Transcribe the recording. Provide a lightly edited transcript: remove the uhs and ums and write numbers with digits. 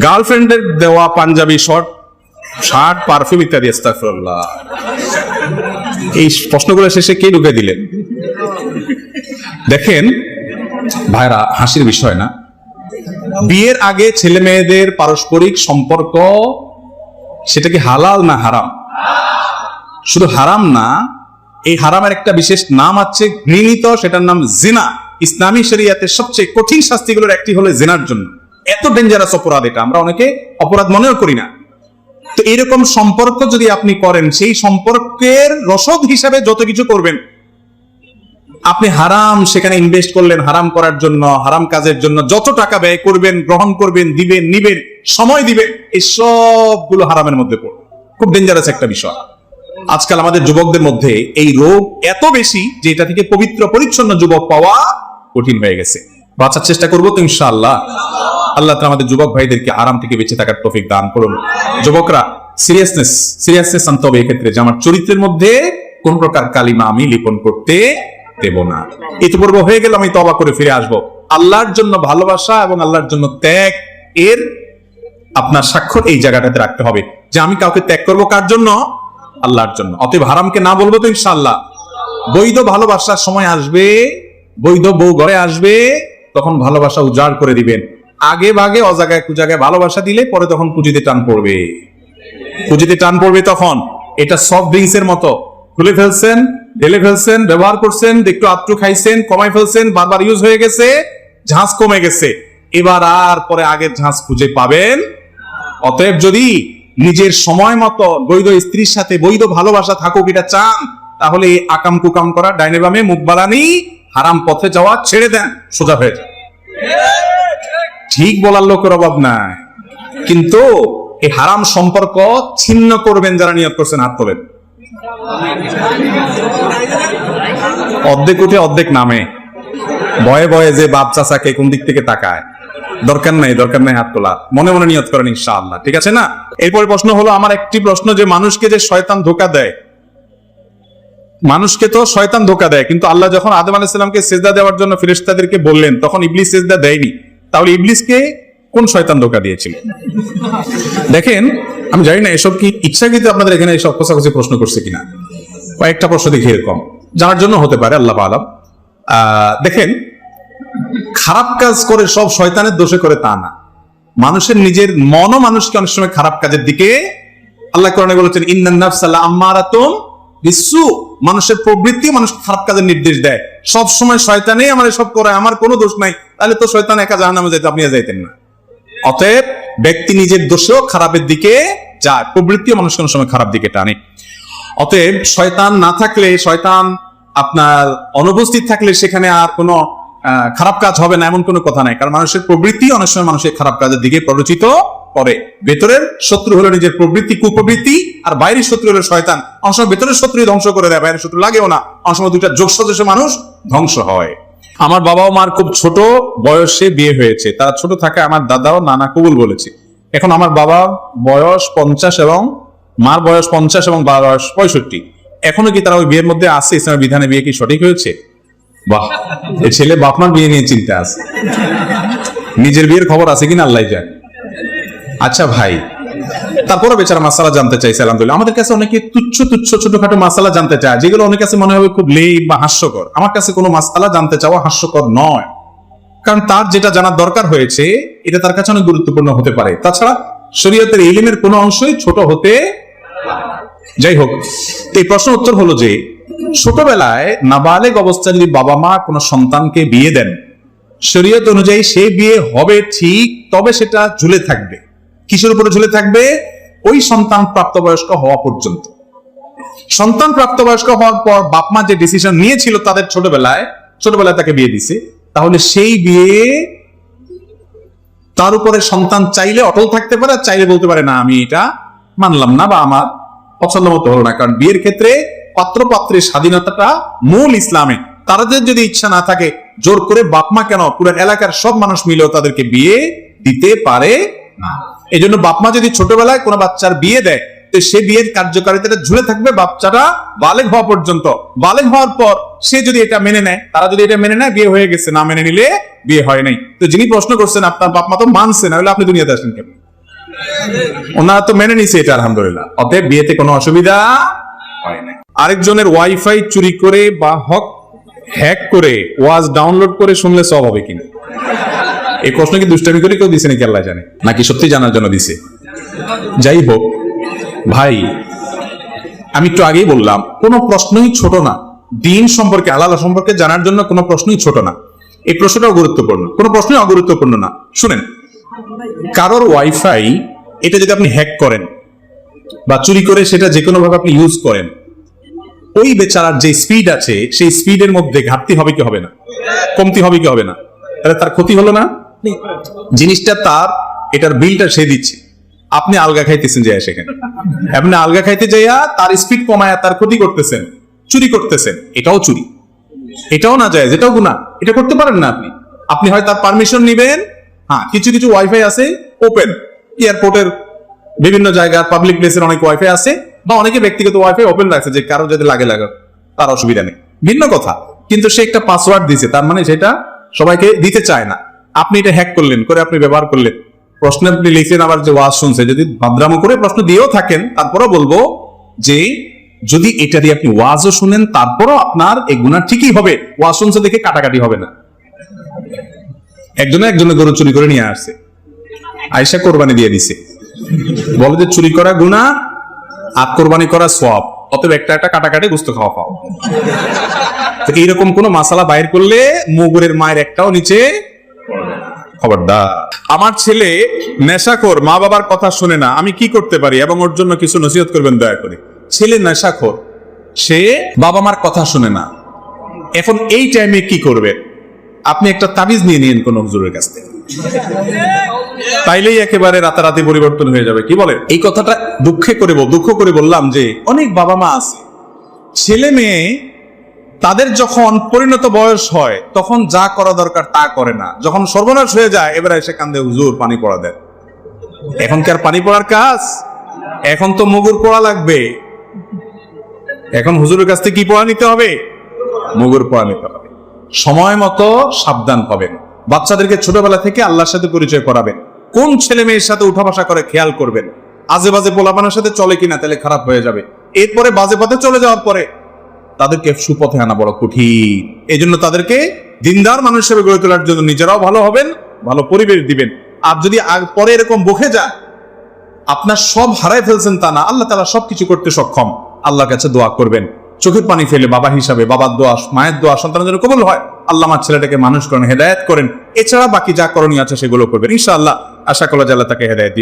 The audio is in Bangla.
গার্লফ্রেন্ডের দেওয়া পাঞ্জাবি শার্ট পারফিউম ইত্যাদি। আস্তাগফিরুল্লাহ। এই প্রশ্নগুলো শেষে কে ঢুকে দিলেন? দেখেন ভাইরা, হাসির বিষয় না, বিয়ের আগে ছেলে মেয়েদের পারস্পরিক সম্পর্ক সেটা কি হালাল না হারাম? শুধু হারাম না, এই হারামের একটা বিশেষ নাম আছে ঘৃণিত, সেটার নাম জিনা। ইসলামী শরিয়াতের সবচেয়ে কঠিন শাস্তিগুলোর একটি হলো জিনার জন্য। এত ডেঞ্জারাস অপরাধ এটা, আমরা অনেকে অপরাধ মনেও করি না। তো এরকম সম্পর্ক যদি আপনি করেন, সেই সম্পর্কের রসদ হিসাবে যত কিছু করবেন, আপনি হারাম সেখানে ইনভেস্ট করলেন, হারাম করার জন্য, হারাম কাজের জন্য যত টাকা ব্যয় করবেন, গ্রহণ করবেন, দিবেন, নিবেন, সময় দিবেন, এই সবগুলো হারামের মধ্যে পড়বে। খুব ডেঞ্জারাস একটা বিষয়। আজকাল আমাদের যুবকদের মধ্যে এই রোগ এত বেশি যে এটা থেকে পবিত্র পরিচ্ছন্ন যুবক পাওয়া কঠিন হয়ে গেছে। বাঁচার চেষ্টা করবো তো ইনশাআল্লাহ। আল্লাহ তাআলা আমাদের যুবক ভাইদেরকে আরাম থেকে বেঁচে থাকার তৌফিক দান করুন। যুবকরা সিরিয়াসনেস আনতে হবে এক্ষেত্রে, যে আমার চরিত্রের মধ্যে কোন প্রকার কালিমা আমি লিপন করতে দেব না। ইতিপূর্ব হয়ে গেল, আমি তওবা করে ফিরে আসবো। আল্লাহর জন্য ভালোবাসা এবং আল্লাহর জন্য ত্যাগ, এর আপনার স্বাক্ষর এই জায়গাটাতে রাখতে হবে যে আমি কাউকে ত্যাগ করবো কার জন্য? আল্লাহর জন্য। অতএব হারামকে না বলবো তো ইনশাআল্লাহ। বৈধ ভালোবাসার সময় আসবে, বৈধ বউ ঘরে আসবে, তখন ভালোবাসা উজাড় করে দিবেন। আগে ভাগে অজাগায় কুজাগায় ভালোবাসা দিলে পরে তখন পুঁজিতে টান পড়বে, পুঁজিতে টান পড়বে। তখন এটা সফট ড্রিঙ্কস এর মতো, খুলে ফেলছেন, ঢেলে ফেলছেন, ব্যবহার করছেন, একটু আত্রু খাইছেন, কমাই ফেলছেন, বারবার ইউজ হয়ে গেছে, ঝাঁজ কমে গেছে, এবার আর পরে আগের ঝাঁজ খুঁজে পাবেন। অতএব যদি নিজের সময় মতো বৈধ স্ত্রীর সাথে বৈধ ভালোবাসা থাকুক এটা চান, তাহলে এই আকাম কুকাম করা, ডাইনে বামে মুখ বাড়ানি, হারাম পথে যাওয়া ছেড়ে দেন, সোজা হয়ে যায়। ঠিক বলার লোকের অভাব নাই, কিন্তু এই হারাম সম্পর্ক ছিন্ন করবেন যারা নিয়ত করছেন, হাত তোলেন। অর্ধেক উঠে অর্ধেক নামে, ভয়ে ভয়ে যে বাপ চাচাকে কোন দিক থেকে তাকায়, দরকার নাই হাত তোলা। মনে মনে নিয়ত করেন ইনশাআল্লাহ, ঠিক আছে না? এরপরে প্রশ্ন হলো, আমার একটি প্রশ্ন, যে মানুষকে যে শয়তান ধোঁকা দেয়, মানুষকে তো শয়তান ধোঁকা দেয়, কিন্তু আল্লাহ যখন আদম আলাইহিস সালামকে সিজদা দেওয়ার জন্য ফেরেশতাদেরকে বললেন, তখন ইবলিস সিজদা দেয়নি। তাহলে ইবলিসকে কোন শয়তান ধোঁকা দিয়েছিল? দেখেন, আমি জানি না এসব কি ইচ্ছাকৃত আপনাদের এখানে এসব খোঁচাখুচি প্রশ্ন করছে কিনা। কয়েকটা প্রশ্ন দেখি এরকম, যার জন্য হতে পারে, আল্লাহ আলাম। দেখেন, খারাপ কাজ করে সব শয়তানের দোষে করে তা না। মানুষের নিজের মনও মানুষকে অনেক সময় খারাপ কাজের দিকে, আল্লাহ কোরআনে বলেছেন ইন্নান নাফসা লাআম্মারাতুম বিসসু, মানুষের প্রবৃত্তি মানুষ খারাপ কাজের নির্দেশ দেয়। সব সময় শয়তানই আমার সব করে, আমার কোনো দোষ নাই, তাহলে তো শয়তান একা জাহান্নামে যাইতো, আপনি যাইতেন না। অতএব ব্যক্তি নিজের দোষেও খারাপের দিকে যায়, প্রবৃত্তি মানুষ কোনো সময় খারাপ দিকে টানে। অতএব শয়তান না থাকলে, শয়তান আপনার অনুপস্থিত থাকলে সেখানে আর কোনো খারাপ কাজ হবে না, এমন কোনো কথা নাই। কারণ মানুষের প্রবৃত্তি অনেক সময় মানুষের খারাপ কাজের দিকে প্ররোচিত করে। ভেতরের শত্রু হলো নিজের প্রবৃত্তি, কুপ্রবৃত্তি, আর বাইরের শত্রু হলো শয়তান। অনেক সময় ভেতরের শত্রু ধ্বংস করে দেয়, বাইরের শত্রু লাগেও না। অনেক সময় দুইটা যোগ সদস্য মানুষ ধ্বংস হয়। আমার বাবা ও মার খুব ছোট বয়সে বিয়ে হয়েছে, তারা ছোট থাকে আমার দাদা ও নানা কবুল বলেছে। এখন আমার বাবা বয়স 50 এবং মার বয়স 50 এবং বাবার বয়স 65। এখনো কি তারা ওই বিয়ের মধ্যে আছে? ইসলামের বিধানে বিয়ে কি সঠিক হয়েছে? বাহ, এই ছেলে বাপ মার বিয়ে নিয়ে চিন্তা আছে, নিজের বিয়ের খবর আছে কিনা আল্লাহ জানে। আচ্ছা ভাই, তারপরে বেচারা মাসালা জানতে চাইছে। আলহামদুলিল্লাহ, আমাদের কাছে অনেকে তুচ্ছ ছোটখাটো মাসালা জানতে চায়, যেগুলো অনেক কাছে মনে হবে খুব লেই বা হাস্যকর। আমার কাছে কোনো মাসালা জানতে চাওয়া হাস্যকর নয়, কারণ তার যেটা জানার দরকার হয়েছে এটা তার কাছে অনেক গুরুত্বপূর্ণ হতে পারে। তাছাড়া শরীয়তের ইলমের কোনো অংশই ছোট হতে, যাই হোক, এই প্রশ্ন উত্তর হলো যে ছোটবেলায় নাবালেগ অবস্থায় যদি বাবা মা কোনো সন্তানকে বিয়ে দেন, শরীয়ত অনুযায়ী সে বিয়ে হবে ঠিক, তবে সেটা ঝুলে থাকবে। কিসের উপরে ঝুলে থাকবে? ওই সন্তান প্রাপ্তবয়স্ক হওয়া পর্যন্ত। সন্তান প্রাপ্তবয়স্ক হওয়ার পর বাপ মা যে ডিসিশন নিয়েছিল তাদের ছোটবেলায় তাকে বিয়ে দিছে, তাহলে সেই বিয়ে তার উপরে সন্তান চাইলে অটল থাকতে পারে, চাইলে বলতে পারে না আমি এটা মানলাম না বা আমার পছন্দ মতো হলো না। কারণ বিয়ের ক্ষেত্রে পাত্র পাত্রের স্বাধীনতাটা মূল ইসলামে। তাদের যদি ইচ্ছা না থাকে, জোর করে বাপ মা কেন, পুরো এলাকার সব মানুষ মিলেও তাদেরকে বিয়ে দিতে পারে না। এই জন্য বাপ মা যদি ছোটবেলায় কোনো বাচ্চার বিয়ে দেয়, তো সে বিয়ের কার্যকারিতাটা ঝুলে থাকবে বাচ্চাটা বালেগ হওয়া পর্যন্ত। বালেগ হওয়ার পর সে যদি এটা মেনে নেয়, তারা যদি এটা মেনে নেয়, বিয়ে হয়ে গেছে। না মেনে নিলে বিয়ে হয় নাই। তো যিনি প্রশ্ন করছেন, আপনার বাপ মা তো মানছে না, হলে আপনি দুনিয়াতে আসেন কেন? ওনারা তো মেনে নিছে এটা, আলহামদুলিল্লাহ। অতএব বিয়েতে কোনো অসুবিধা হয় না। আরেকজনের ওয়াইফাই চুরি করে বা হ্যাক করে ওয়াজ ডাউনলোড করে শুনলে সব হবে কিনা? এই প্রশ্ন কি দুষ্টামি করে কেউ দিছে নাকি আল্লাহ জানে, নাকি সত্যি জানার জন্য দিছে? যাই হোক ভাই, আমি একটু আগেই বললাম কোনো প্রশ্নই ছোট না। দিন সম্পর্কে, হালাল সম্পর্কে জানার জন্য কোনো প্রশ্নই ছোট না। এই প্রশ্নটাও গুরুত্বপূর্ণ, কোনো প্রশ্নই অগুরুত্বপূর্ণ না। শুনেন, কারোর ওয়াইফাই এটা যদি আপনি হ্যাক করেন বা চুরি করে সেটা যে কোনো ভাবে আপনি ইউজ করেন, ওই বেচারার যে স্পিড আছে সেই স্পিডের মধ্যে ঘাটতি হবে কি হবে না, কমতি হবে কি হবে না? তাহলে তার ক্ষতি হলো না? জিনিসটা তার, এটার বিলটা সে দিচ্ছে, আপনি আলগা খাইতেছেন যে সেখানে, আপনি আলগা খাইতে যাইয়া তার স্পিড কমায়া তার ক্ষতি করতেছেন, চুরি করতেছেন। এটাও চুরি, এটাও না যায়, যেটাও গুনাহ। এটা করতে পারেন না আপনি। আপনি হয় তার পারমিশন নিবেন। হ্যাঁ, কিছু কিছু ওয়াইফাই আছে ওপেন, এয়ারপোর্টের বিভিন্ন জায়গার পাবলিক প্লেসের অনেক ওয়াইফাই আছে, বা অনেকে ব্যক্তিগত ওয়াইফাই ওপেন রাখছে যে কারো যদি লাগে তার অসুবিধা নেই, ভিন্ন কথা। কিন্তু সে একটা পাসওয়ার্ড দিছে, তার মানে সেটা সবাইকে দিতে চায় না। আপনি এটা হ্যাক করলেন, করে আপনি ব্যবহার করলেন, প্রশ্ন আপনি লিখলেন, আবার যে ওয়াজ শুনছে, যদি ভাদ্রামো করে প্রশ্ন দিয়েও থাকেন, তারপরও বলবো যে যদি এটা দিয়ে আপনি ওয়াজও শুনেন, তারপরও আপনার এই গুনাহ ঠিকই হবে। ওয়াজ শুনছে দেখে কাটাকাটি হবে না। একজনের গরু চুরি করে নিয়ে আসছে, আয়েশা কোরবানি দিয়ে দিছে, বলে যে চুরি করা গুনাহ আর কোরবানি করা সওয়াব, অতএব একটা একটা কাটাকাটি গোশত খাওয়া পাও। তো এইরকম কোন মাসালা বাইর করলে মুগুরের মায়ের একটাও নিচে খবরদার। আমার ছেলে নেশাখোর, মা বাবার কথা শুনে না, আমি কি করতে পারি এবং ওর জন্য কিছু নসিহত করবেন দয়া করে। ছেলে নেশাখোর, সে বাবা মার কথা শুনে না, এখন এই টাইমে কি করবে? আপনি একটা তাবিজ নিয়ে নিন কোন হুজুরের কাছ থেকে, তাইলেই একেবারে রাতারাতি পরিবর্তন হয়ে যাবে। কি বলে? এই কথাটা দুঃখ করে বললাম যে অনেক বাবা মা আছে, ছেলে মেয়ে তাদের যখন পরিণত বয়স হয় তখন যা করা দরকার তা করে না, যখন সর্বনাশ হয়ে যায় এবারে এসে কান্দে, হুজুর পানি পড়া দেন। এখন কি আর পানি পড়ার কাজ? এখন তো মুগুর পড়া লাগবে। এখন হুজুরের কাছ থেকে কি পড়া নিতে হবে? মুগুর পড়া নিতে হবে। সময় মতো সাবধান হবেন। বাচ্চাদেরকে ছোটবেলা থেকে আল্লাহর সাথে পরিচয় করাবেন। কোন ছেলে মেয়ের সাথে উঠা বসা করে খেয়াল করবেন। আজে বাজে পোলাপানের সাথে চলে কিনা, তাহলে খারাপ হয়ে যাবে। এরপরে বাজে পথে চলে যাওয়ার পরে তাদেরকে সুপথে আনা বড় কঠিন। এই জন্য তাদেরকে দিনদার মানুষ হিসেবে গড়ে তোলার জন্য নিজেরাও ভালো হবেন, ভালো পরিবেশ দিবেন। আর যদি পরে এরকম বকে যায়, আপনার সব হারাই ফেলছেন তা না, আল্লাহ তাআলা সবকিছু করতে সক্ষম। আল্লাহর কাছে দোয়া করবেন, চোখের পানি ফেলে বাবা হিসাবে, বাবার দোয়া, মায়ের দোয়া সন্তানের জন্য কবুল হয়। আল্লাহ আমার ছেলেটাকে মানুষ করেন, হেদায়েত করেন। এছাড়া বাকি যা করণীয় আছে সেগুলো করবেন ইনশাআল্লাহ। আশা করা যায় আল্লাহ তাকে হেদায়েত দিবেন।